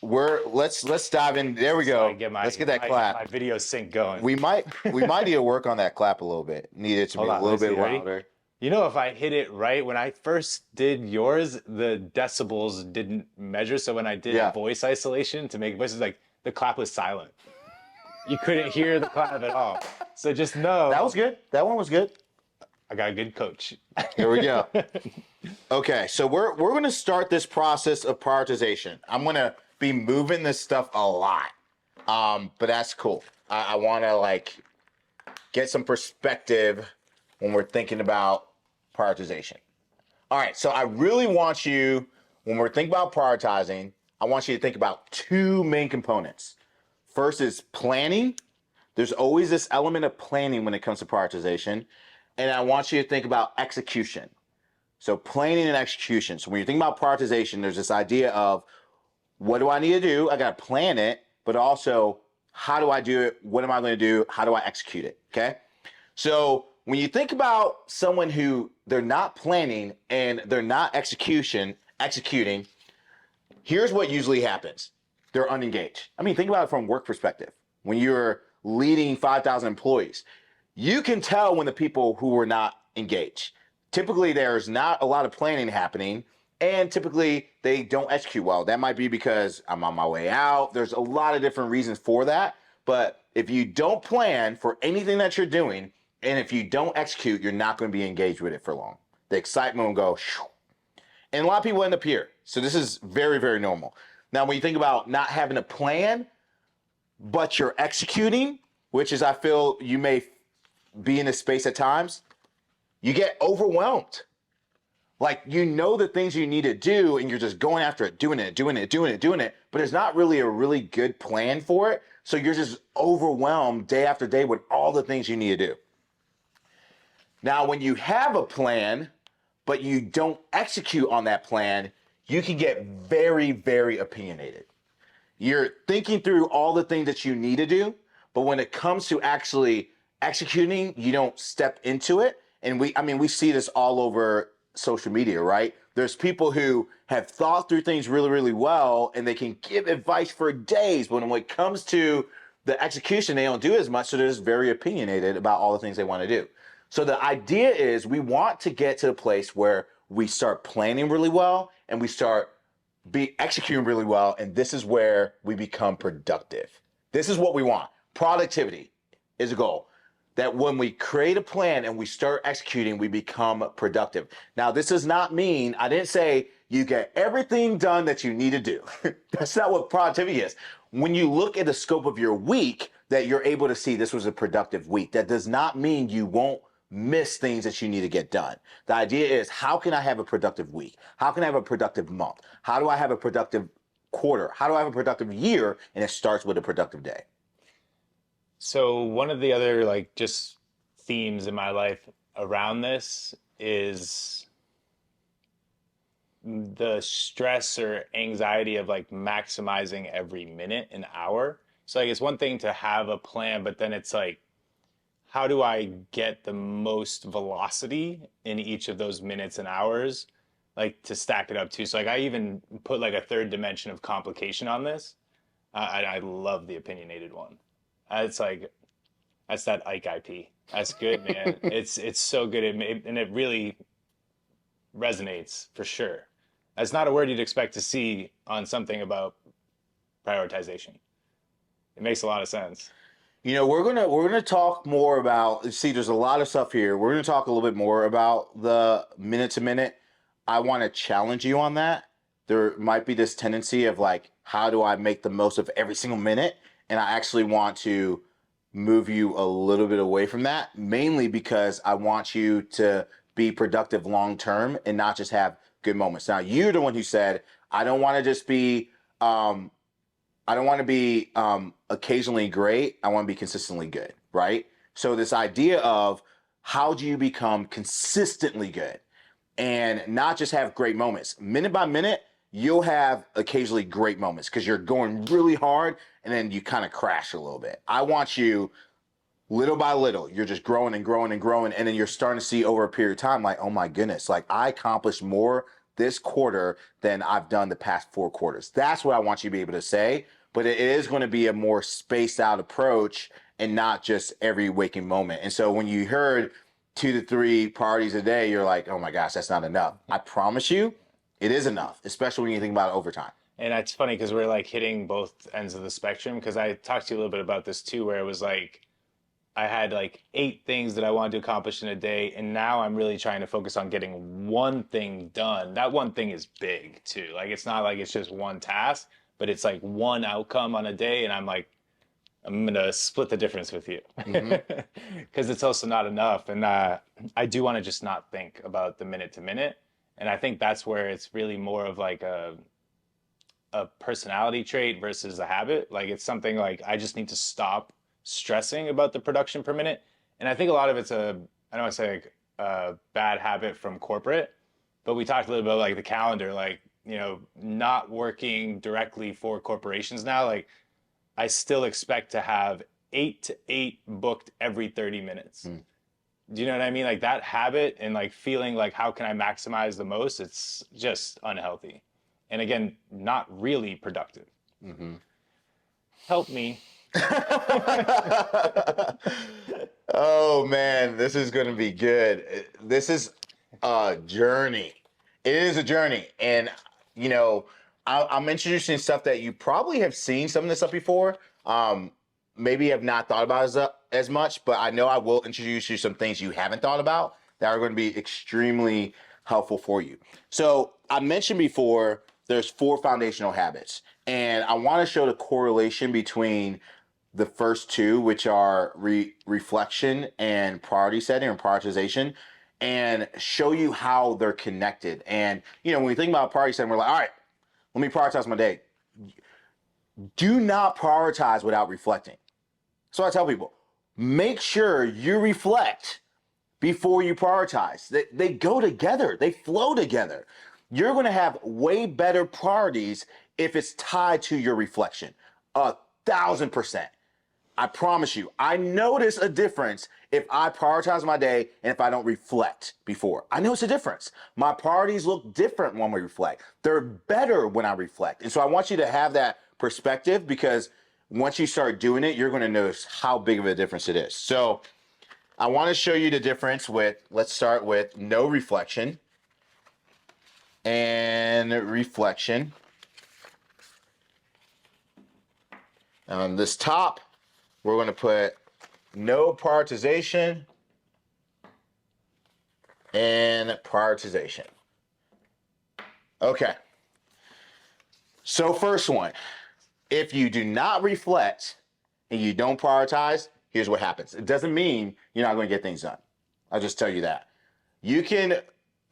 let's dive in. There we go. Let's get that clap. My video sync going. We might need to work on that clap a little bit. Need it to be Hold a on, little let me bit see. Ready? louder. You know, if I hit it right, when I first did yours, the decibels didn't measure. So when I did voice isolation to make voices, like the clap was silent. You couldn't hear the clap at all. So just know. That was good. That one was good. I got a good coach. Here we go. Okay, so we're going to start this process of prioritization. I'm going to be moving this stuff a lot, but that's cool. I want to like get some perspective when we're thinking about prioritization. All right, so I really want you, when we're thinking about prioritizing, I want you to think about two main components. First is planning. There's always this element of planning when it comes to prioritization. And I want you to think about execution. So planning and execution. So when you're thinking about prioritization, there's this idea of what do I need to do? I got to plan it, but also how do I do it? What am I going to do? How do I execute it? Okay. So when you think about someone who they're not planning and they're not executing, here's what usually happens. They're unengaged. I mean, think about it from a work perspective. When you're leading 5,000 employees, you can tell when the people who are not engaged. Typically, there's not a lot of planning happening, and typically they don't execute well. That might be because I'm on my way out. There's a lot of different reasons for that. But if you don't plan for anything that you're doing, and if you don't execute, you're not going to be engaged with it for long. The excitement will go, shoo. And a lot of people end up here. So this is very, very normal. Now, when you think about not having a plan, but you're executing, which is, I feel you may be in a space at times, you get overwhelmed. Like, you know the things you need to do and you're just going after it, doing it, but it's not really a really good plan for it. So you're just overwhelmed day after day with all the things you need to do. Now, when you have a plan, but you don't execute on that plan, you can get very, very opinionated. You're thinking through all the things that you need to do, but when it comes to actually executing, you don't step into it. And we see this all over social media, right? There's people who have thought through things really, really well, and they can give advice for days, but when it comes to the execution, they don't do as much, so they're just very opinionated about all the things they want to do. So the idea is we want to get to a place where we start planning really well and we start executing really well, and this is where we become productive. This is what we want. Productivity is a goal. That when we create a plan and we start executing, we become productive. Now, this does not mean, I didn't say you get everything done that you need to do. That's not what productivity is. When you look at the scope of your week, that you're able to see this was a productive week. That does not mean you won't miss things that you need to get done. The idea is, how can I have a productive week? How can I have a productive month? How do I have a productive quarter? How do I have a productive year? And it starts with a productive day. So one of the other like just themes in my life around this is the stress or anxiety of like maximizing every minute and hour. So like it's one thing to have a plan, but then it's like, how do I get the most velocity in each of those minutes and hours, like to stack it up too? So like I even put like a third dimension of complication on this. I love the opinionated one. It's like, that's that Ike IP. That's good, man. It's so good. And it really resonates for sure. That's not a word you'd expect to see on something about prioritization. It makes a lot of sense. You know, we're gonna talk more about. See, there's a lot of stuff here. We're gonna talk a little bit more about the minute to minute. I want to challenge you on that. There might be this tendency of like, how do I make the most of every single minute? And I actually want to move you a little bit away from that, mainly because I want you to be productive long term and not just have good moments. Now, you're the one who said, I don't want to just be, occasionally great. I want to be consistently good, right? So this idea of how do you become consistently good and not just have great moments. Minute by minute, you'll have occasionally great moments because you're going really hard and then you kind of crash a little bit. I want you little by little, you're just growing and growing and growing. And then you're starting to see over a period of time, like, oh my goodness, like I accomplished more this quarter than I've done the past 4 quarters. That's what I want you to be able to say, but it is going to be a more spaced out approach and not just every waking moment. And so when you heard 2 to 3 priorities a day, you're like, oh my gosh, that's not enough. I promise you, it is enough, especially when you think about it over time. And it's funny because we're like hitting both ends of the spectrum, because I talked to you a little bit about this too, where it was like I had like 8 things that I wanted to accomplish in a day, and now I'm really trying to focus on getting one thing done. That one thing is big too. Like it's not like it's just one task, but it's like one outcome on a day, and I'm like, I'm gonna split the difference with you because it's also not enough. And I do want to just not think about the minute to minute, and I think that's where it's really more of like a personality trait versus a habit. Like it's something like I just need to stop stressing about the production per minute. And I think a lot of it's I don't want to say like a bad habit from corporate, but we talked a little bit about like the calendar, like, you know, not working directly for corporations now. Like I still expect to have 8 to 8 booked every 30 minutes. Do you know what I mean? Like that habit and like feeling like how can I maximize the most? It's just unhealthy. And again, not really productive. Help me. Oh man, this is going to be good. This is a journey. It is a journey. And, you know, I'm introducing stuff that you probably have seen some of this stuff before. Maybe have not thought about as much, but I know I will introduce you some things you haven't thought about that are going to be extremely helpful for you. So I mentioned before, there's 4 foundational habits, and I want to show the correlation between the first 2, which are reflection and priority setting or prioritization, and show you how they're connected. And, you know, when we think about priority setting, we're like, all right, let me prioritize my day. Do not prioritize without reflecting. So I tell people, make sure you reflect before you prioritize. They go together. They flow together. You're going to have way better priorities if it's tied to your reflection. 1,000%. I promise you. I notice a difference if I prioritize my day and if I don't reflect before. I notice a difference. My priorities look different when we reflect. They're better when I reflect. And so I want you to have that perspective, because once you start doing it, you're going to notice how big of a difference it is. So I want to show you the difference with, let's start with no reflection and reflection. On this top, we're going to put no prioritization and prioritization. Okay. So first one, if you do not reflect and you don't prioritize, here's what happens. It doesn't mean you're not going to get things done. I'll just tell you that. You can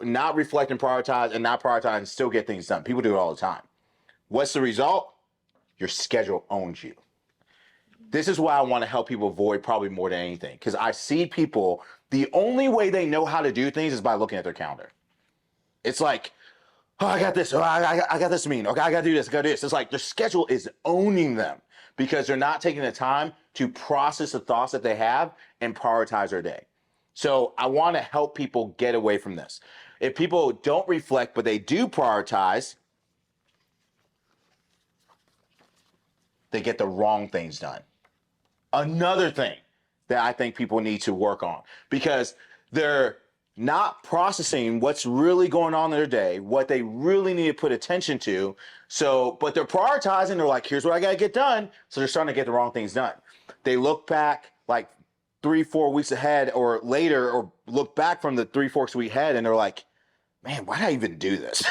not reflect and prioritize and not prioritize and still get things done. People do it all the time. What's the result? Your schedule owns you. This is why I want to help people avoid probably more than anything, because I see people, the only way they know how to do things is by looking at their calendar. It's like, oh, I got this. Oh, I got this meeting. Okay, I got to do this. I got to do this. It's like their schedule is owning them because they're not taking the time to process the thoughts that they have and prioritize their day. So I want to help people get away from this. If people don't reflect, but they do prioritize, they get the wrong things done. Another thing that I think people need to work on, because they're not processing what's really going on in their day, what they really need to put attention to. So, but they're prioritizing. They're like, here's what I got to get done. So they're starting to get the wrong things done. They look back like 3-4 weeks ahead or later, or look back from the 3-4 weeks ahead, and they're like, man, why did I even do this?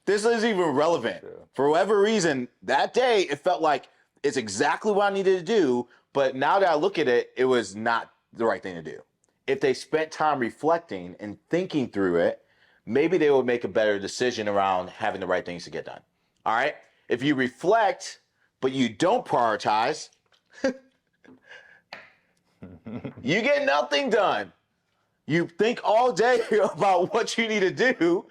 This isn't even relevant. For whatever reason, that day, it felt like it's exactly what I needed to do. But now that I look at it, it was not the right thing to do. If they spent time reflecting and thinking through it, maybe they would make a better decision around having the right things to get done. All right? If you reflect, but you don't prioritize, you get nothing done. You think all day about what you need to do,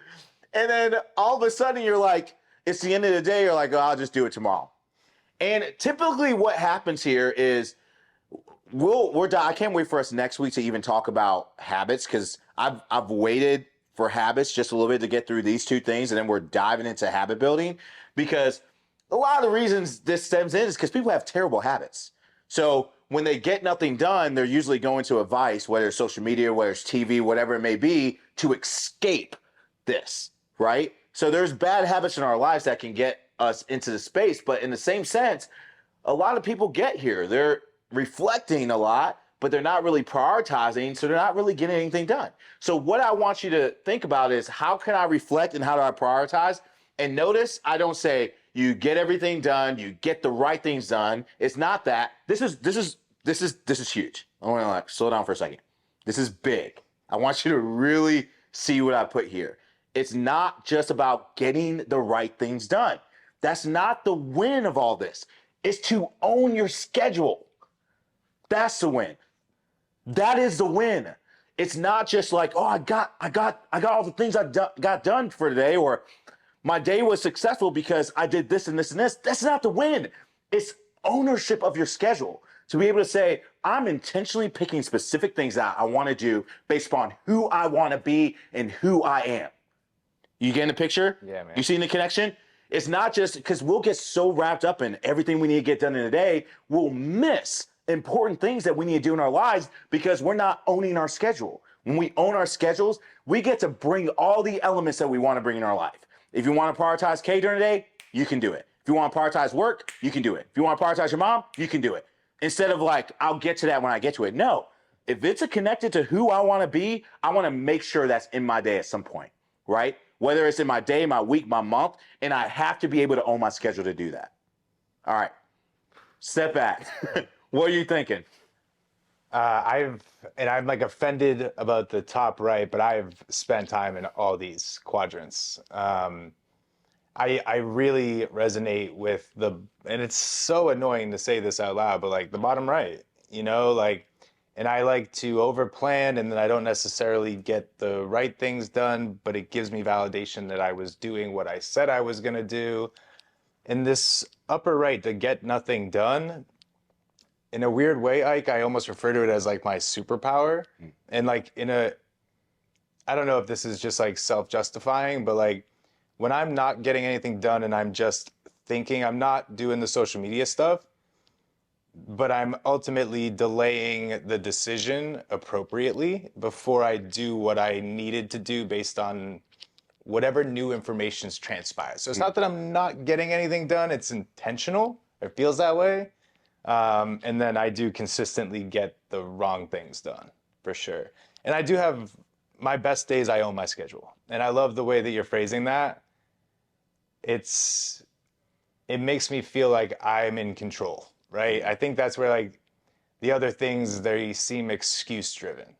and then all of a sudden you're like, it's the end of the day, you're like, oh, I'll just do it tomorrow. And typically what happens here is I can't wait for us next week to even talk about habits, because I've waited for habits just a little bit to get through these two things, and then we're diving into habit building, because a lot of the reasons this stems in is because people have terrible habits. So when they get nothing done, they're usually going to a vice, whether it's social media, whether it's TV, whatever it may be, to escape this, right? So there's bad habits in our lives that can get us into the space, but in the same sense, a lot of people get here. They're reflecting a lot, but they're not really prioritizing, so they're not really getting anything done. So what I want you to think about is, how can I reflect and how do I prioritize? And notice I don't say you get everything done, you get the right things done. It's not that. This is huge. I want to like slow down for a second. This is big. I want you to really see what I put here. It's not just about getting the right things done. That's not the win of all this. It's to own your schedule. That's the win. That is the win. It's not just like, oh, I got all the things got done for today, or my day was successful because I did this and this and this. That's not the win. It's ownership of your schedule. To be able to say, I'm intentionally picking specific things that I want to do based upon who I want to be and who I am. You getting the picture? Yeah, man. You seeing the connection? It's not just because we'll get so wrapped up in everything we need to get done in a day, we'll miss important things that we need to do in our lives because we're not owning our schedule. When we own our schedules, we get to bring all the elements that we want to bring in our life. If you want to prioritize K during the day, you can do it. If you want to prioritize work, you can do it. If you want to prioritize your mom, you can do it. Instead of like, I'll get to that when I get to it. No, if it's connected to who I want to be, I want to make sure that's in my day at some point, right? Whether it's in my day, my week, my month, and I have to be able to own my schedule to do that. All right, step back. What are you thinking? I'm like offended about the top right, but I've spent time in all these quadrants. I really resonate with and it's so annoying to say this out loud, but like the bottom right, like, and I like to overplan and then I don't necessarily get the right things done, but it gives me validation that I was doing what I said I was going to do. And this upper right, to get nothing done, in a weird way, Ike, I almost refer to it as like my superpower. And like I don't know if this is just like self-justifying, but like when I'm not getting anything done and I'm just thinking, I'm not doing the social media stuff, but I'm ultimately delaying the decision appropriately before I do what I needed to do based on whatever new information's transpired. So it's not that I'm not getting anything done, it's intentional. It feels that way. And then I do consistently get the wrong things done, for sure. And I do have my best days, I own my schedule. And I love the way that you're phrasing that. It makes me feel like I'm in control, right? I think that's where like the other things, they seem excuse driven,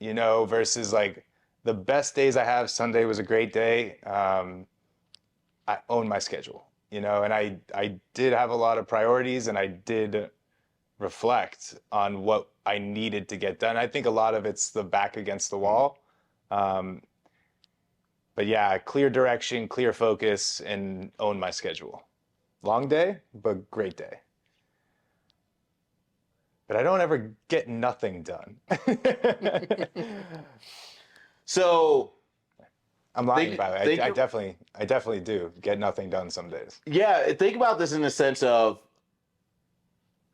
versus like the best days I have, Sunday was a great day. I own my schedule, and I did have a lot of priorities and I did reflect on what I needed to get done. I think a lot of it's the back against the wall. But yeah, clear direction, clear focus, and own my schedule. Long day, but great day. But I don't ever get nothing done. So I'm lying, by the way. I definitely do get nothing done some days. Yeah, think about this in the sense of,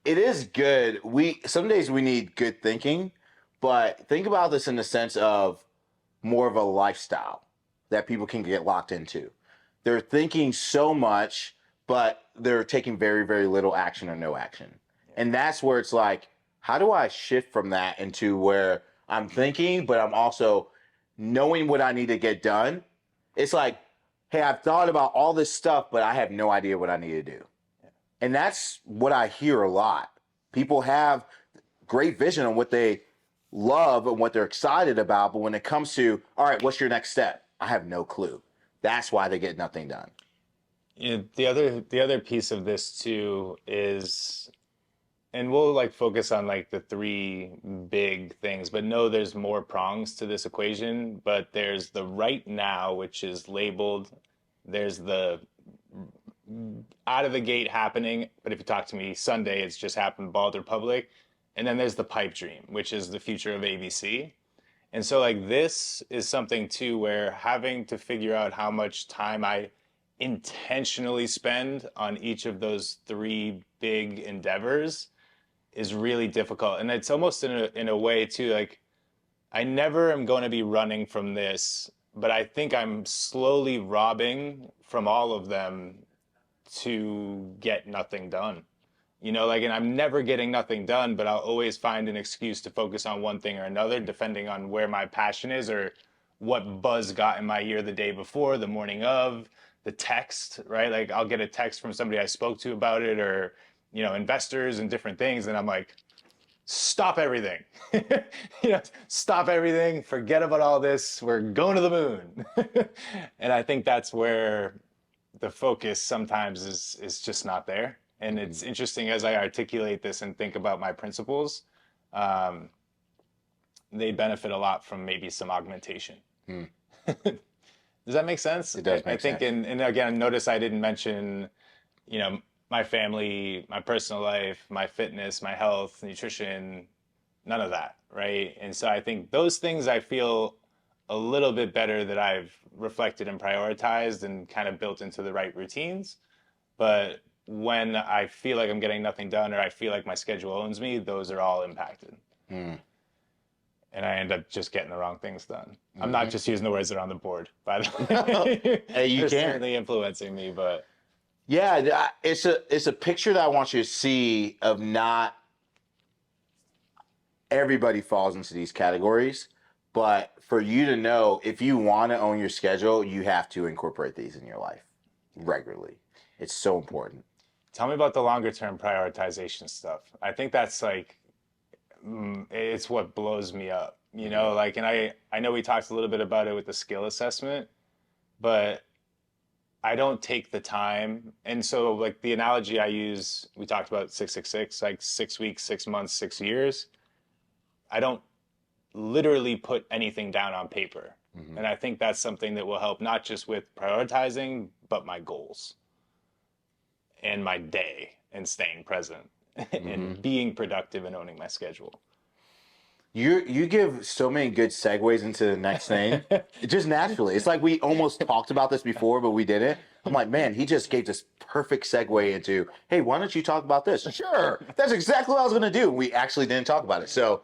it is good. Some days we need good thinking, but think about this in the sense of more of a lifestyle that people can get locked into. They're thinking so much, but they're taking very, very little action or no action. And that's where it's like, how do I shift from that into where I'm thinking, but I'm also knowing what I need to get done? It's like, hey, I've thought about all this stuff, but I have no idea what I need to do. And that's what I hear a lot. People have great vision on what they love and what they're excited about, but when it comes to, all right, what's your next step? I have no clue. That's why they get nothing done. The other piece of this too is, and we'll like focus on like the three big things, but no, there's more prongs to this equation. But there's the right now, which is labeled. There's the out of the gate happening, but if you talk to me Sunday, it's just happened, Bald Republic. And then there's the pipe dream, which is the future of ABC. And so like this is something too where having to figure out how much time I intentionally spend on each of those three big endeavors is really difficult. And it's almost in a way too, like I never am going to be running from this, but I think I'm slowly robbing from all of them to get nothing done. You know, like, and I'm never getting nothing done, but I'll always find an excuse to focus on one thing or another, depending on where my passion is or what buzz got in my ear the day before, the morning of, the text, right? Like, I'll get a text from somebody I spoke to about it or, you know, investors and different things. And I'm like, stop everything. You know, stop everything. Forget about all this. We're going to the moon. And I think that's where the focus sometimes is just not there. And it's interesting as I articulate this and think about my principles, they benefit a lot from maybe some augmentation. Does that make sense? It does make I think, sense. and again, notice I didn't mention, you know, my family, my personal life, my fitness, my health, nutrition, none of that, right? And so I think those things I feel a little bit better that I've reflected and prioritized and kind of built into the right routines. But when I feel like I'm getting nothing done or I feel like my schedule owns me, those are all impacted. And I end up just getting the wrong things done. I'm not just using the words that are on the board, by the way. Hey, you They're can. certainly influencing me, but Yeah, it's a picture that I want you to see of not everybody falls into these categories, but for you to know if you want to own your schedule, you have to incorporate these in your life regularly. It's so important. tell me about the longer term prioritization stuff. I think that's like it's what blows me up, you know, like, and I know we talked a little bit about it with the skill assessment, but I don't take the time. And so like the analogy I use, we talked about 666, like 6 weeks, 6 months, 6 years. I don't literally put anything down on paper. And I think that's something that will help not just with prioritizing, but my goals and my day and staying present and being productive and owning my schedule. You give so many good segues into the next thing. Just naturally. It's like we almost talked about this before, but we didn't. I'm like, man, he just gave this perfect segue into, hey, why don't you talk about this? Sure. That's exactly what I was going to do. We actually didn't talk about it. So